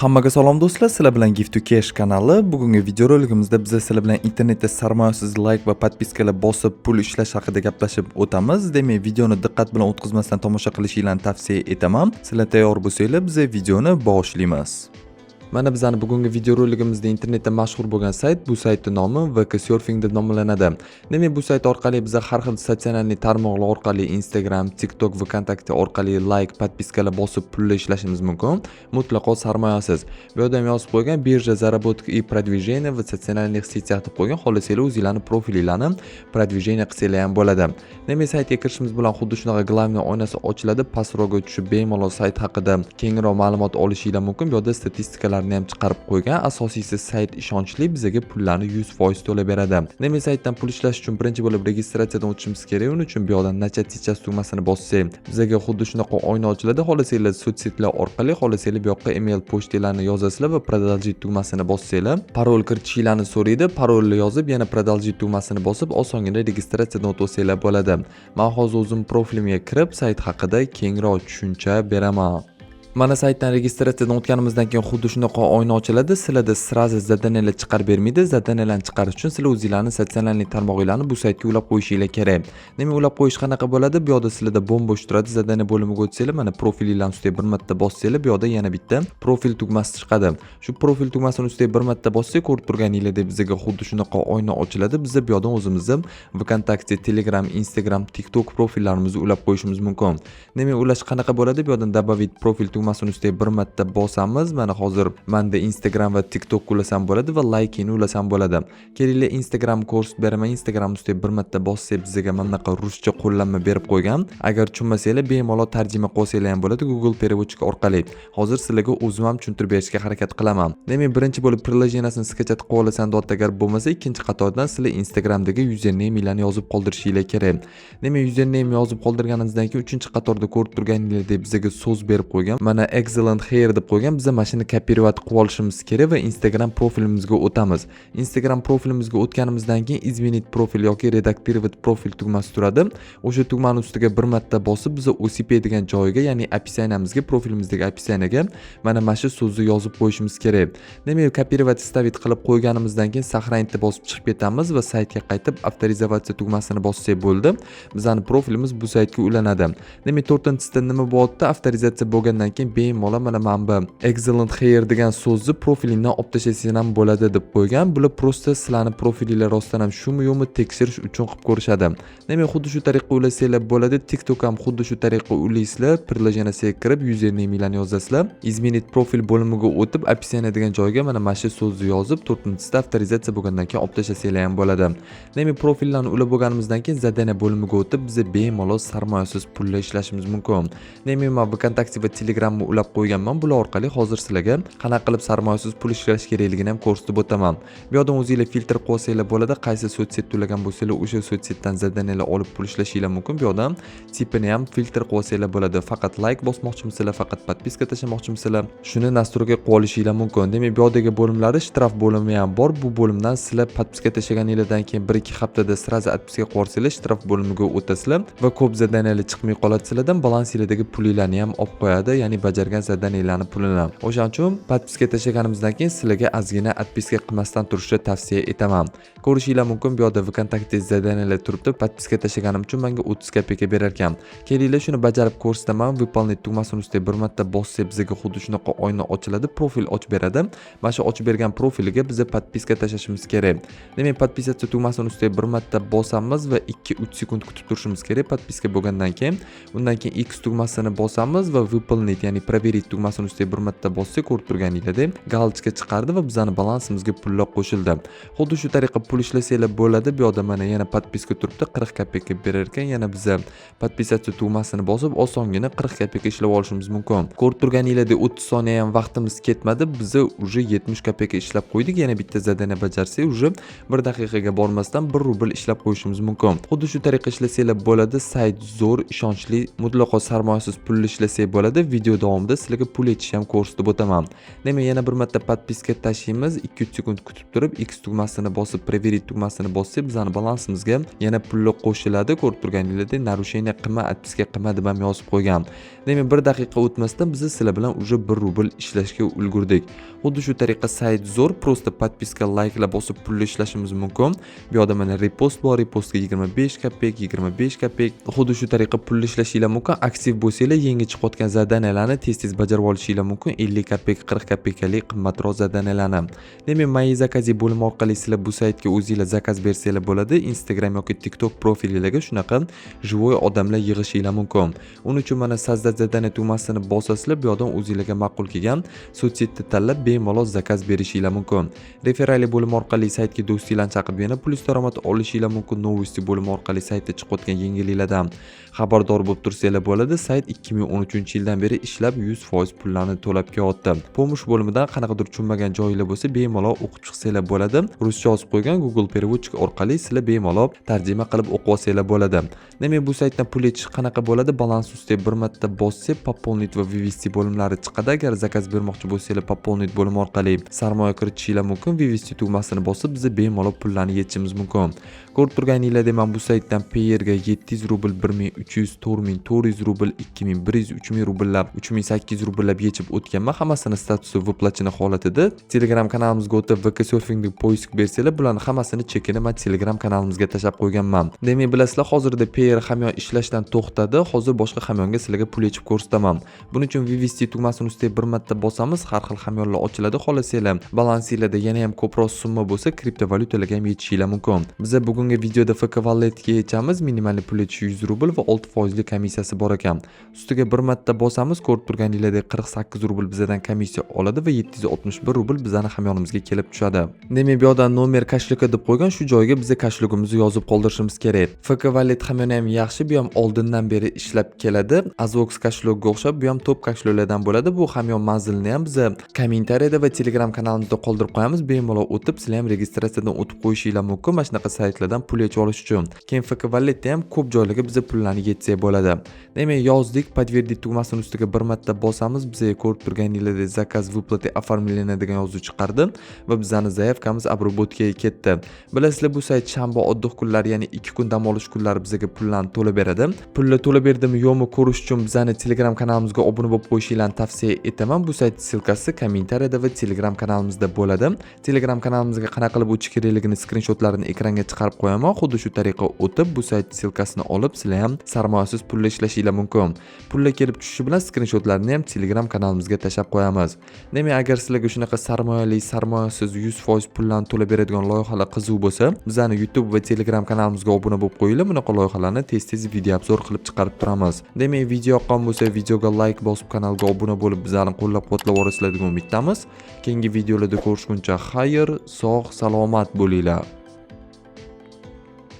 Hammaga salom do'stlar, sizlar bilan Gift to Cash kanali. Bugungi videorolikimizda biz sizlar bilan internetda sarmoyasiz like va podpiskalar bosib pul ishlash haqida gaplashib o'tamiz. Demak, videoni diqqat bilan o'tkazmasdan tomosha qilishingizni tavsiya etaman. Sizlar tayyor bo'lsanglar, biz videoni boshlaymiz. Mana bizning bugungi videorolikimizda internetda mashhur bo'lgan sayt, bu saytning nomi VKsurfing deb nomlanadi. Demak, bu sayt orqali biz har xil statsionar tarmoqlar orqali Instagram, TikTok va Kontakte orqali like, podpiskalar bosib pul ishlashimiz mumkin. Mutlaqo sarmoyasiz. Bu yerda ham yozib qo'ygan birja заработок и продвижение в statsionarных sitях deb qo'ygan. Xohlasanglar o'zingizlarning profilinglarni продвижение qilsanglar ham bo'ladi. Demak, saytga kirishimiz bilan xuddi shunaqa glavniy oynasi ochiladi. Pastroqga tushib bemalol sayt haqida kengroq ma'lumot olishingiz mumkin. Bu yerda statistikalar ham chiqarib qo'ygan. Asosiysi sayt ishonchli, bizga pullarni 100% to'lab beradi. Demak, saytdan pul ishlash uchun birinchi bo'lib registratsiyadan o'tishimiz kerak. Uning uchun bu yerdan начать сейчас tugmasini bossak, bizga xuddi shunaqa oyna ochiladi. Xohlasanglar sotsiyetlar orqali, xohlasanglar bu yoqqa email pochtalarni yozasizlar va продолжить tugmasini bossanglar, parol kiritishinglarni so'raydi. Parolni yozib, yana продолжить tugmasini bosib, osongina registratsiyadan o'tsanglar bo'ladi. Men hozir o'zim profilimga kirib, sayt haqida kengroq tushuncha beraman. Mana saytdan registratsiyadan o'tganimizdan keyin xuddi shunaqa oyna ochiladi. Sizlarda sразу задание chiqarib bermaydi. Zadaniyalarni chiqarish uchun sizlar o'zingizlarning statsionar tarmog'inglarni bu saytga ulab qo'yishingiz kerak. Demak, ulab qo'yish qanaqa bo'ladi? Bu yerda sizlarda bo'sh turadi. Zadaniya bo'limiga o'tsanglar, mana profilinglarni ustiga bir marta bossanglar, bu yerda yana bitta profil tugmasi chiqadi. Shu profil tugmasini ustiga bir marta bossak, ko'rib turganingizdek bizga xuddi shunaqa oyna ochiladi. Biz bu yerdan o'zimizni VKontakte, Telegram, Instagram, TikTok profillarimizni ulab qo'yishimiz mumkin. Demak, ulash qanaqa bo'ladi? Bu yerdan добавить profil tugmasini ustiga bir marta bosamiz. Mana hozir menda Instagram va TikTok ulasam bo'ladi va like-ni ulasam bo'ladi. Kelinglar Instagram ko'rsatib beraman. Instagram ustiga bir marta bossak bizga mana bunaqa ruscha qo'llanma berib qo'ygan. Agar tushunmasanglar bemalol tarjima qilsanglar ham bo'ladi Google переводчик orqali. Hozir sizlarga o'zim ham tushuntirib berishga harakat qilaman. Demak, birinchi bo'lib приложениесini sketchat qilib olasan deb agar bo'lmasa, ikkinchi qatordan sizlar Instagramdagi username-inglarni yozib qoldirishingiz kerak. Demak, username yozib qoldirganingizdan keyin uchinchi qatorda ko'rib turganingizdek bizga so'z berib qo'ygan. Mana excellent here deb qo'ygan. Biz mashina kopirovat qilib olishimiz kerak va Instagram profilimizga o'tamiz. Instagram profilimizga o'tganimizdan keyin izmenit profil yoki redaktировать profil tugmasi turadi. O'sha tugmani ustiga bir marta bosib, biz OCP degan joyiga, ya'ni описаниямizga, profilimizdagi описаниyaga mana shu so'zni yozib qo'yishimiz kerak. Demak, kopirovat stavit qilib qo'yganimizdan keyin сохранить bosib chiqib ketamiz va saytga qaytib avtorizatsiya tugmasini bossak bo'ldi. Bizning profilimiz bu saytga ulanadi. Demak, 4-sida nima bo'lyapti? Avtorizatsiya bo'lgandan keyin bemalol mana bu excellent here degan so'zni profilingdan olib tashlasangiz ham bo'ladi deb qo'ygan. Bular prosta sizlarning profilinglar rostdan ham shumi yo'qmi tekshirish uchun qilib ko'rishadi. Demak, xuddi shu tariqa ulasanglar bo'ladi. TikTok ham xuddi shu tariqa ulaysizlar. Приложениесga kirib username-inglarni yozasizlar. Izmenit profil bo'limiga o'tib, описание degan joyga mana shu so'zni yozib, 4-sida avtorizatsiya bo'lgandan keyin olib tashlasanglar ham bo'ladi. Demak, profillarni ulab bo'lganimizdan keyin zadaniya bo'limiga o'tib, biz bemalol sarmoyasiz pullar ishlashimiz mumkin. Demak, men VKontakte va Telegramni ulab qo'yganman. Bular orqali hozir sizlarga qanaqa qilib sarmoyasiz pul ishlash kerakligini ham ko'rsatib o'taman. Bu yerdan o'zingizlar filtr qo'ysanglar bo'ladi. Qaysi sotsiyet to'lagan bo'lsanglar, o'sha sotsiyetdan zadaniyalar olib pul ishlashingiz mumkin. Bu yerdan tipini ham filtr qo'ysanglar bo'ladi. Faqat like bosmoqchimisizlar, faqat podpiska tashlamoqchimisizlar, shuni nastroyga qo'yib olishingiz mumkin. Demak, bu yerdagi bo'limlari shtraf bo'limi ham bor. Bu bo'limdan sizlar podpiska tashlaganingizdan keyin 1-2 haftada sразу podpiska qo'rsanglar, shtraf bo'limiga o'tasizlar va ko'p zadaniyalar chiqmay qoladi. Sizlardan balansinglardagi pulinglarni ham olib qo'yadi, ya'ni bajargan zadaniyalarni pulini. O'shaning uchun podpiska tashlaganimizdan keyin sizlarga ozgina podpiska qilmasdan turishni tavsiya etaman. Ko'rishingiz mumkin, bu yerda VKontakte zadaniyalar turibdi. Podpiska tashlaganim uchun menga 30 kopeyka berar ekan. Kelinglar shuni bajarib ko'rsataman. Выполнить tugmasini ustiga bir marta bossak bizga xuddi shunaqa oyna ochiladi, profil ochib beradi. Mana shu ochib bergan profiliga biz podpiska tashlashimiz kerak. Demak, podpisatsiya tugmasini ustiga bir marta bosamiz va 2-3 sekund kutib turishimiz kerak. Podpiska bo'lgandan keyin, undan keyin X tugmasini bosamiz va выполнить, ya'ni проверить tugmasini ustiga bir marta bossak, ko'rib turganingizdek galочка chiqardi va bizning balansimizga pullar qo'shildi. Xuddi shu tariqa pul ishlasanglar bo'ladi. Bu yerda mana yana podpiska turibdi, 40 kopeyka berar ekan. Yana biz podpisatsiya tugmasini bosib, osongina 40 kopeyka ishlab olishimiz mumkin. Ko'rib turganingizdek 30 soniya ham vaqtimiz ketmadi. Biz уже 70 kopeyka ishlab qo'ydik. Yana bitta zadaniya bajarsak, уже 1 daqiqaga bormasdan 1 rubl ishlab qo'yishimiz mumkin. Xuddi shu tariqa ishlasanglar bo'ladi. Sayt zo'r, ishonchli, mutlaqo sarmoyasiz pul ishlasak bo'ladi. Video davomida sizlarga pul yetishni ham ko'rsatib o'taman. Demak, yana bir marta podpiska tashlaymiz. 2-3 sekund kutib turib, X tugmasini bosib, preverit tugmasini bosib, bizning balansimizga yana pullar qo'shiladi. Ko'rib turganingizdek, narusheniya qilma, odpiska qilma deb ham yozib qo'ygan. Demak, 1 daqiqa o'tmasdan biz sizlar bilan уже 1 rubl ishlashga ulgurdik. Xuddi shu tariqa sayt zo'r, prosta podpiska, layklar bosib pul ishlashimiz mumkin. Bu yerda mana repost bor, repostga 25 kopek, 25 kopek. Xuddi shu tariqa pul ishlashingiz mumkin. Aktiv bo'lsanglar, yangi chiqayotgan zadaniyalarni tez-tez bajarib olishingiz mumkin. 50 kopek, 40 kopekalik qimmatroq zadaniyalarni. Demak, Moyi zakazi bo'limi orqali sizlar bu saytga o'zingizlar zakaz bersanglar bo'ladi. Instagram yoki TikTok profilingizga shunaqa живой odamlar yig'ishinglar mumkin. Uning uchun mana sozdать zadaniya tugmasini bosasizlar, bu yerdan o'zingizlarga ma'qul kelgan sotshetni tanlab bemalol zakaz berishinglar mumkin. Referali bo'limi orqali saytga do'stinglarni chaqirib yana plyus daromad olishinglar mumkin. Novosti bo'limi orqali saytda chiqayotgan yangiliklardan xabardor bo'lib tursanglar bo'ladi. Sayt 2013-yildan beri ishlab 100% pullarni to'lab kelyapti. Pomosh bo'limidan qanaqadir tushunmagan joyinglar bo'lsa, bemalol o'qib chiqsanglar bo'ladi. Ruscha yozib qo'ygan Google переводчик orqali sizlar bemalol tarjima qilib o'qib olsanglar bo'ladi. Demak, bu saytdan pul yetish qanaqa bo'ladi? Balans ustiga bir marta bossak, пополнить va вывести bo'limlari chiqadi. Agar zakaz bermoqchi bo'lsanglar, пополнить bo'limi orqali sarmoya kiritishinglar mumkin. Вывести tugmasini bosib, biz bemalol pullarni yechishimiz mumkin. Ko'rib turganingizdek, men bu saytdan Payerga 700 rubl, 1300, 4400 rubl, 2100, 3000 rubllar, 3800 rubllar yechib o'tganman. Hammasini statusi выплачено holatida. Telegram kanalimizga o'tib VK Surfing deb poisk bersanglar, bularning hammasini chekini men Telegram kanalimizga tashlab qo'yganman. Demak, bilasizlar, hozirda Payer hamyon ishlashdan to'xtadi. Hozir boshqa hamyonga sizlarga pul yechib ko'rsataman. Buning uchun вывести tugmasini ustiga bir marta bosamiz, har xil hamyonlar ochiladi. Xohlasanglar, balansingizda yana ham ko'proq summa bo'lsa, kriptovalyutalarga ham yechishinglar mumkin. Biz bugungi videoda FK Walletga yechamiz. Minimal pul yechish 100 rubl va 6% komissiyasi bor ekan. Ustiga bir marta bosamiz, ko'rib turganingizdek 48 rubl bizdan komissiya oladi va 761 rubl bizning hamyonimizga kelib tushadi. Demak, bu yerda nomer kashluka deb qo'ygan, shu joyga biz kashlugimizni yozib qoldirishimiz kerak. FK Wallet hamyoni ham yaxshi, bu ham oldindan beri ishlab keladi. Azvox kashlugga o'xshab, bu ham top kashluglardan bo'ladi. Bu hamyon manzilini ham biz kommentariyada va Telegram kanalimizda qoldirib qo'yamiz. Bemalol o'tib, sizlar ham registratsiyadan o'tib qo'yishinglar mumkin. Mana shunaqa saytlardan pul yechib olish uchun. Keyin FK Walletda ham ko'p joylarga biz pullarni yechsak bo'ladi. Demak, yozdik, подтвердить tugmasini ustiga bir marta bosamiz. Bizga ko'rib turganingizdek zakaz выплаты оформления degan yozuv chiqardi va bizning zaявkamiz обработкаga ketdi. Bilasizlar, bu sayt shanba oddiy kunlar, ya'ni 2 kun dam olish kunlari bizga pullarni to'lab beradi. Pulni to'lab berdimi yo'qmi ko'rish uchun bizning Telegram kanalimizga obuna bo'lib qo'yishingizni tavsiya etaman. Bu sayt silkasi kommentariyada va Telegram kanalimizda bo'ladi. Telegram kanalimizga qanaqa qilib o'tish kerakligini skrinshotlarini ekranga chiqarib qo'yaman. Xuddi shu tariqa o'tib, bu sayt silkasini olib, sizlar ham sarmoyasiz pul ishlashingiz mumkin. Pullar kelib tushishi bilan skrinshotlarini ham Telegram kanalimizga tashlab qo'yamiz. Demak, agar sizlarga shunaqa sarmoyali, sarmoyasiz 100% pullarni to'lab beradigan loyihalar qiziq bo'lsa, bizning YouTube va Telegram kanalimizga obuna bo'lib qo'yinglar. Bunaqa loyihalarni tez-tez video obzor qilib chiqarib turamiz. Demak, video yoqqan bo'lsa, videoga like bosib, kanalga obuna bo'lib, bizlarni qo'llab-quvvatlab borasizlar degan umiddamiz. Keyingi videolarda ko'rishguncha xayr, sog', salomat bo'linglar.